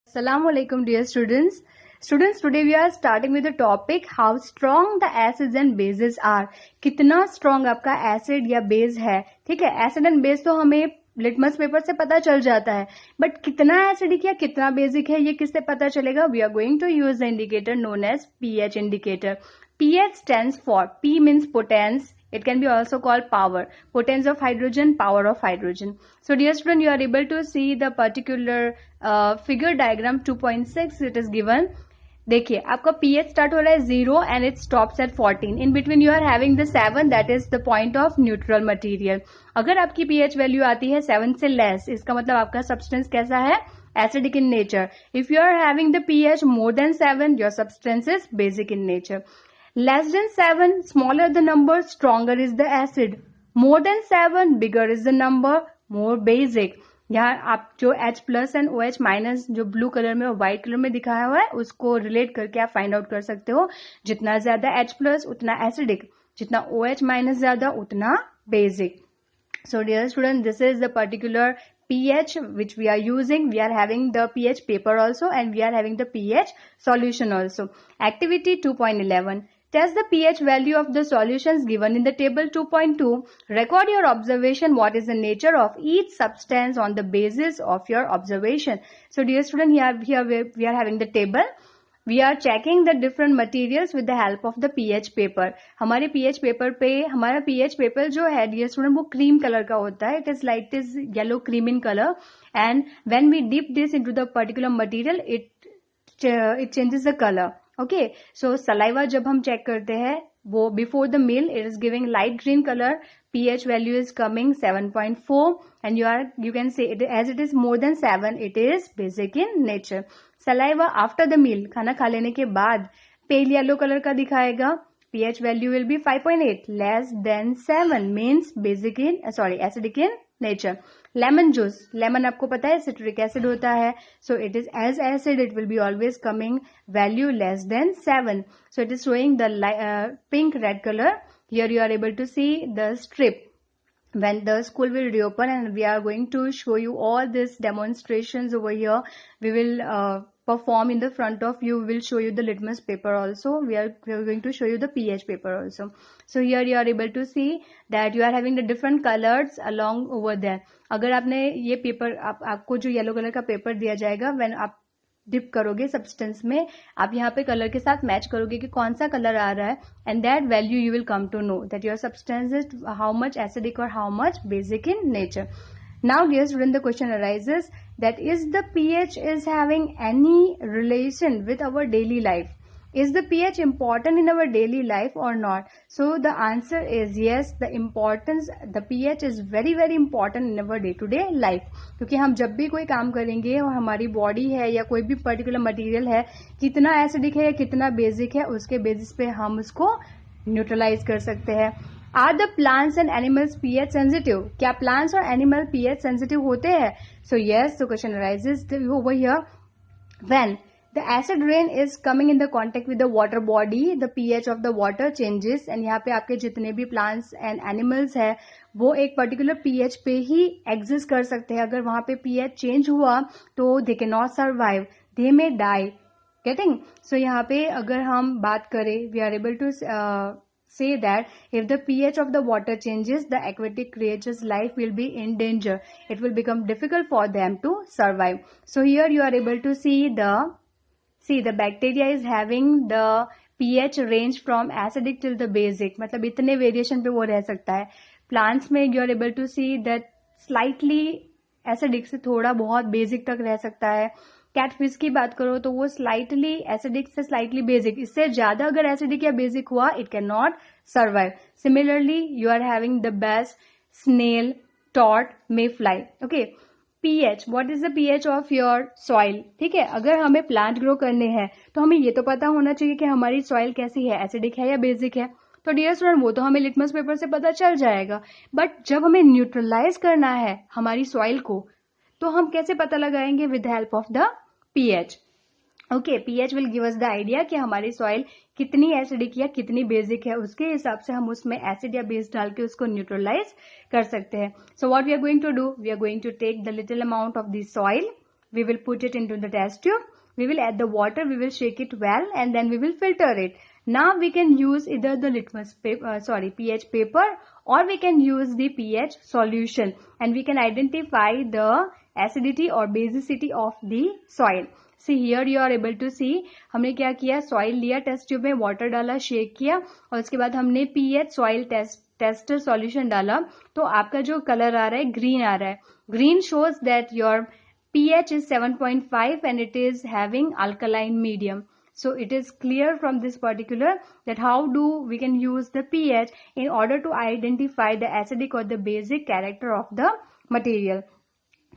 Assalamualaikum dear students. Students, today we are starting with the topic how strong the acids and bases are. कितना strong आपका acid या base है. ठीक है, acid and base तो हमें लिटमस पेपर से पता चल जाता है, बट कितना एसिडिक या कितना बेसिक है ये किससे पता चलेगा? We are going to use the indicator known as pH indicator. pH stands for P means potence. It can be also called power. Potence of hydrogen, power of hydrogen. So dear student, you are able to see the particular figure diagram 2.6. It is given. देखिए आपका pH start हो रहा है 0 and it stops at 14. In between you are having the 7, that is the point of neutral material. अगर आपकी pH value आती है 7 से लेस, इसका मतलब आपका सब्सटेंस कैसा है? Acidic in nature. If you are having the pH more than 7, your substance is basic in nature. Less than 7, smaller the number, stronger is the acid. More than 7, bigger is the number, more basic. यहाँ आप जो H plus and OH minus जो blue colour में और white colour में दिखाया हुआ है उसको रिलेट करके आप फाइंड आउट कर सकते हो. जितना ज्यादा H प्लस उतना एसिडिक, जितना OH माइनस ज्यादा उतना basic. So dear student, this is the particular pH which we are using. We are having the pH paper also and we are having the pH solution also. Activity 2.11. Test the pH value of the solutions given in the table 2.2. Record your observation. What is the nature of each substance on the basis of your observation? So dear student, here we are having the table. We are checking the different materials with the help of the pH paper. हमारे pH paper पे हमारा pH paper जो है dear student वो cream color का होता है. It is light is yellow cream in color and when we dip this into the particular material it changes the color. Okay, so saliva जब हम check करते हैं वो before the meal it is giving light green color. pH value is coming 7.4 and you can say it as it is more than 7 it is basic in nature. Saliva after the meal, खाना खा लेने के बाद pale yellow color का दिखाएगा. pH value will be 5.8, less than 7 means basic in acidic in nature. Lemon juice, lemon आपको पता है citric acid होता है, so it is as acid it will be always coming value less than 7. So it is showing the pink red color. Here you are able to see the strip. When the school will reopen and we are going to show you all these demonstrations over here, we will perform in the front of you. We will show you the litmus paper also. We are going to show you the pH paper also. So here you are able to see that you are having the different colors along over there. अगर आपने ये paper आपको जो yellow colour का paper दिया जाएगा, when आप dip करोगे सब्सटेंस में, आप यहाँ पे कलर के साथ मैच करोगे कि कौन सा कलर आ रहा है and that value you will come to know that your substance is how much acidic और how much basic in nature. Now dear student, the question arises that is the pH is having any relation with our daily life. Is the pH important in our daily life or not? So the answer is yes. The pH is very very important in our day to day life. क्योंकि हम जब भी कोई काम करेंगे और हमारी body है या कोई भी पर्टिकुलर मटेरियल है कितना एसिडिक है या कितना बेसिक है उसके बेसिस पे हम उसको न्यूट्रलाइज कर सकते हैं. Are the plants and animals pH sensitive? क्या plants और animal pH sensitive होते हैं? So yes, the question arises over here. When the acid rain is coming in the contact with the water body, the pH of the water changes and यहाँ पे आपके जितने भी plants and animals है वो एक particular pH पे ही exist कर सकते हैं. अगर वहाँ पे pH change हुआ तो they cannot survive, they may die. Getting? So यहाँ पे अगर हम बात करें, we are able to say that if the pH of the water changes, the aquatic creatures' life will be in danger. It will become difficult for them to survive. So here you are able to see the bacteria is having the pH range from acidic till the basic. मतलब इतने variation पे वो रह सकता है. Plants में you are able to see that slightly acidic से थोड़ा बहुत बेसिक तक रह सकता है. कैटफिश की बात करो तो वो स्लाइटली एसिडिक से स्लाइटली बेसिक, इससे ज्यादा अगर एसिडिक या बेसिक हुआ it can not survive. Similarly you are having the best snail, taught, may fly. Okay, pH, what is the pH of your soil. ठीक है, अगर हमें प्लांट ग्रो करने हैं तो हमें ये तो पता होना चाहिए कि हमारी सॉइल कैसी है, एसिडिक है या बेसिक है. तो डियर स्टूडेंट वो तो हमें लिटमस पेपर से पता चल जाएगा, बट जब हमें न्यूट्रलाइज करना है हमारी सॉइल को तो हम कैसे पता लगाएंगे? With help of the pH. Okay, pH will give us the idea कि हमारी सॉइल कितनी एसिडिक या कितनी बेसिक है, उसके हिसाब से हम उसमें एसिड या बेस डाल के उसको न्यूट्रलाइज कर सकते हैं. So what we are going to do, we are going to take the little amount of the soil we will put it into the test tube, we will add the water, we will shake it well, and then we will filter it. Now we can use either the litmus paper, pH paper, or we can use the pH solution, and we can identify the acidity or basicity of the soil. See here you are able to see, हमने क्या किया, soil लिया, test tube में water डाला, shake किया, और उसके बाद हमने पीएच सॉइल टेस्टर सॉल्यूशन डाला, तो आपका जो कलर आ रहा है ग्रीन आ रहा है. Green shows that your pH is 7.5 and it is having alkaline medium. So it is clear from this particular that how do we can use the pH in order to identify the acidic or the basic character of the material.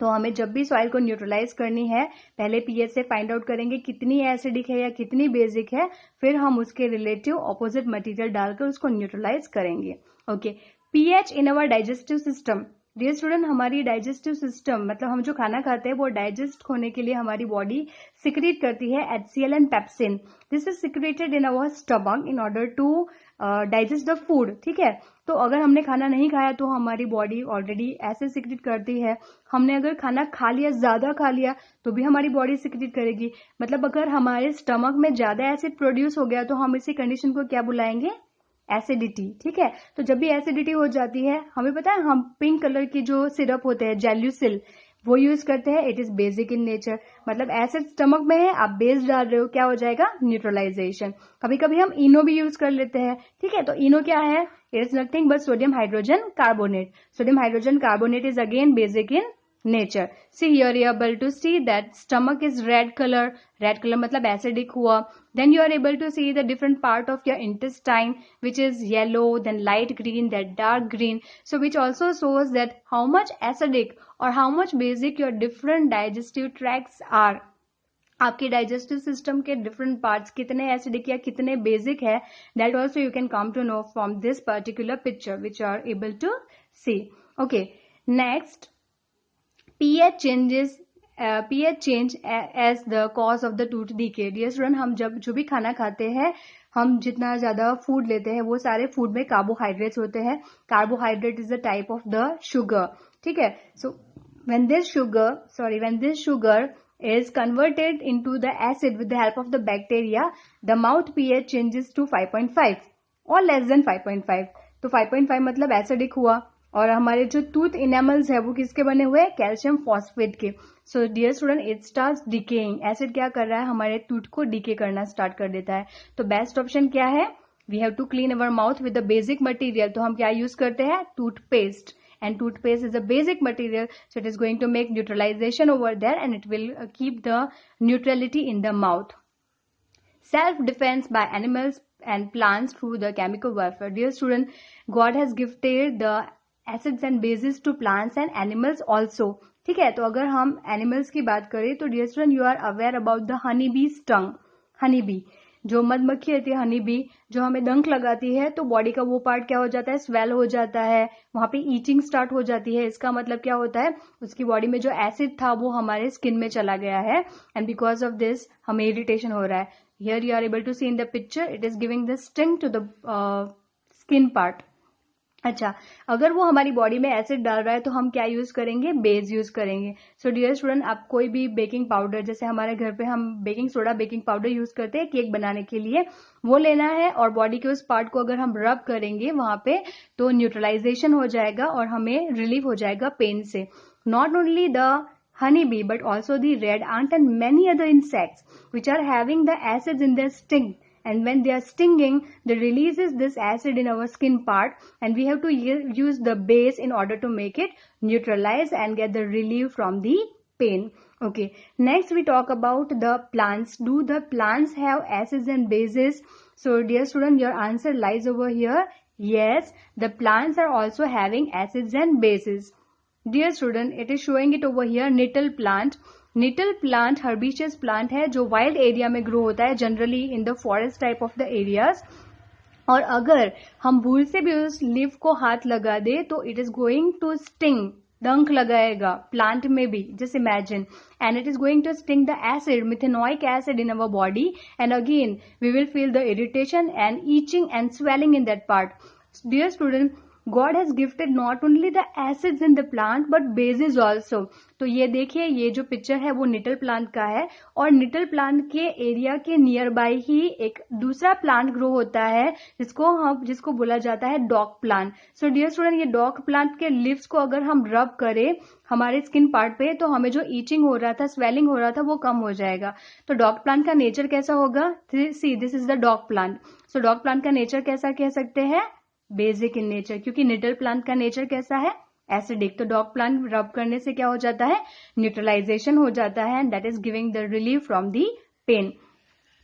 तो हमें जब भी soil को neutralise करनी है, पहले pH से find out करेंगे कितनी एसिडिक है या कितनी बेसिक है, फिर हम उसके रिलेटिव ऑपोजिट मटेरियल डालकर उसको न्यूट्रलाइज करेंगे. Okay, pH in our digestive system. Dear student, हमारी डाइजेस्टिव सिस्टम मतलब हम जो खाना खाते हैं वो डाइजेस्ट होने के लिए हमारी बॉडी सिक्रीट करती है HCl and pepsin. This is secreted in our stomach in order to digest the food. ठीक है, तो अगर हमने खाना नहीं खाया तो हमारी बॉडी ऑलरेडी ऐसे सिक्रेट करती है. हमने अगर खाना खा लिया, ज्यादा खा लिया, तो भी हमारी बॉडी सिक्रेट करेगी. मतलब अगर हमारे स्टमक में ज्यादा एसिड प्रोड्यूस हो गया तो हम इसी कंडीशन को क्या बुलाएंगे, एसिडिटी. ठीक है, तो जब भी एसिडिटी हो जाती है, हमें पता है हम पिंक कलर की जो सिरप होते हैं जेल्यूसिल वो यूज करते हैं. It is basic in nature. मतलब एसिड स्टमक में है, आप बेस डाल रहे हो, क्या हो जाएगा, न्यूट्रलाइजेशन. कभी कभी हम इनो भी यूज कर लेते हैं. ठीक है, तो इनो क्या है, it is nothing but sodium hydrogen carbonate. Sodium hydrogen carbonate is again basic in nature. See here you are able to see that stomach is red color. Red color मतलब acidic हुआ. Then you are able to see the different part of your intestine which is yellow, then light green, then dark green. So which also shows that how much acidic or how much basic your different digestive tracts are. आपके digestive system के different parts कितने acidic या कितने basic है, that also you can come to know from this particular picture which are able to see. Okay, next, pH change as the cause of the tooth decay. Dear student, हम जब जो भी खाना खाते हैं, हम जितना ज्यादा फूड लेते हैं वो सारे फूड में कार्बोहाइड्रेट्स होते हैं. Carbohydrate is the type of the sugar. ठीक है, सो when this sugar is converted into the acid with the help of the bacteria, the mouth pH changes to 5.5 or less than 5.5. तो 5.5 मतलब acidic हुआ, और हमारे जो टूथ इनेमल्स है वो किसके बने हुए, कैल्शियम फॉस्फेट के. So dear student, it starts decaying. Acid क्या कर रहा है, हमारे टूथ को डिके करना स्टार्ट कर देता है. तो बेस्ट ऑप्शन क्या है, we have to clean our mouth with the basic material. तो हम क्या यूज करते हैं, toothpaste. And toothpaste is a basic material, so it is going to make neutralization over there and it will keep the neutrality in the mouth. Self-defense by animals and plants through the chemical warfare. Dear student, God has gifted the acids and bases to plants and animals also. ठीक है, तो अगर हम animals की बात करें तो dear student, you are aware about the honey bee stung. Honey bee जो मधुमक्खी होती है, हनी बी जो हमें डंक लगाती है तो बॉडी का वो पार्ट क्या हो जाता है, स्वेल हो जाता है, वहां पे ईचिंग स्टार्ट हो जाती है. इसका मतलब क्या होता है, उसकी बॉडी में जो एसिड था वो हमारे स्किन में चला गया है एंड बिकॉज ऑफ दिस हमें इरिटेशन हो रहा है. Here you are able to see in the picture, it is giving the sting to the skin part. अच्छा, अगर वो हमारी बॉडी में एसिड डाल रहा है तो हम क्या यूज करेंगे, बेस यूज करेंगे. सो डियर स्टूडेंट, आप कोई भी बेकिंग पाउडर, जैसे हमारे घर पे हम baking soda, baking powder use करते हैं केक बनाने के लिए, वो लेना है और बॉडी के उस पार्ट को अगर हम रब करेंगे वहां पे तो न्यूट्रलाइजेशन हो जाएगा और हमें रिलीफ हो जाएगा पेन से. Not only the honeybee but also the red ant and many other insects which are having the acids in their sting. And when they are stinging, they releases this acid in our skin part and we have to use the base in order to make it neutralize and get the relief from the pain. Okay, next we talk about the plants. Do the plants have acids and bases? So dear student, your answer lies over here. Yes, the plants are also having acids and bases. Dear student, it is showing it over here, nettle plant. Nettle plant herbaceous plant है जो wild area में grow होता है, generally in the forest type of the areas. और अगर हम भूल से भी उस लीफ को हाथ लगा दे तो it is going to sting, डंक लगाएगा प्लांट में भी, just imagine, and it is going to sting the acid, methanoic acid in our body and again we will feel the irritation and itching and swelling in that part. Dear student, God has gifted not only the acids in the plant but bases also. तो ये देखिए, ये जो picture है वो निटल plant का है, और निटल प्लांट के एरिया के नियर बाय ही एक दूसरा प्लांट ग्रो होता है जिसको बोला जाता है dog plant. So dear student, ये डॉग प्लांट के लीव्स को अगर हम रब करें हमारे स्किन पार्ट पे, तो हमें जो ईचिंग हो रहा था, स्वेलिंग हो रहा था, वो कम हो जाएगा। तो डॉग प्लांट का नेचर कैसा होगा? See, this is the dog plant. So dog plant का नेचर कैसा कह सकते हैं? बेसिक इन नेचर, क्योंकि निटल प्लांट का नेचर कैसा है? एसिडिक। तो डॉग प्लांट रब करने से क्या हो जाता है? न्यूट्रलाइजेशन हो जाता है, and that is giving the relief from the pain.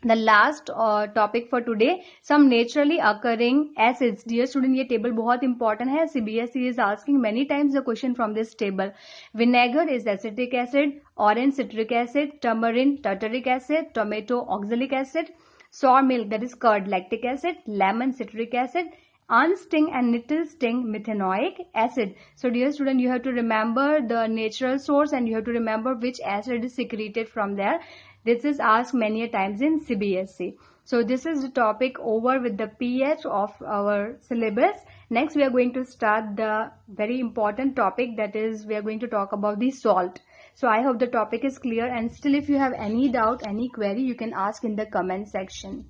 The last topic for today, some naturally occurring acids. Dear student, ये table बहुत important है. CBSE is asking many times the question from this table. Vinegar is acetic acid, orange citric acid, tamarind tartaric acid, tomato oxalic acid, sour milk that is curd lactic acid, lemon citric acid, unsting and nettle sting methanoic acid. So dear student, you have to remember the natural source and you have to remember which acid is secreted from there. This is asked many a times in CBSE. So this is the topic over with the pH of our syllabus. Next we are going to start the very important topic, that is we are going to talk about the salt. So I hope the topic is clear, and still if you have any doubt, any query, you can ask in the comment section.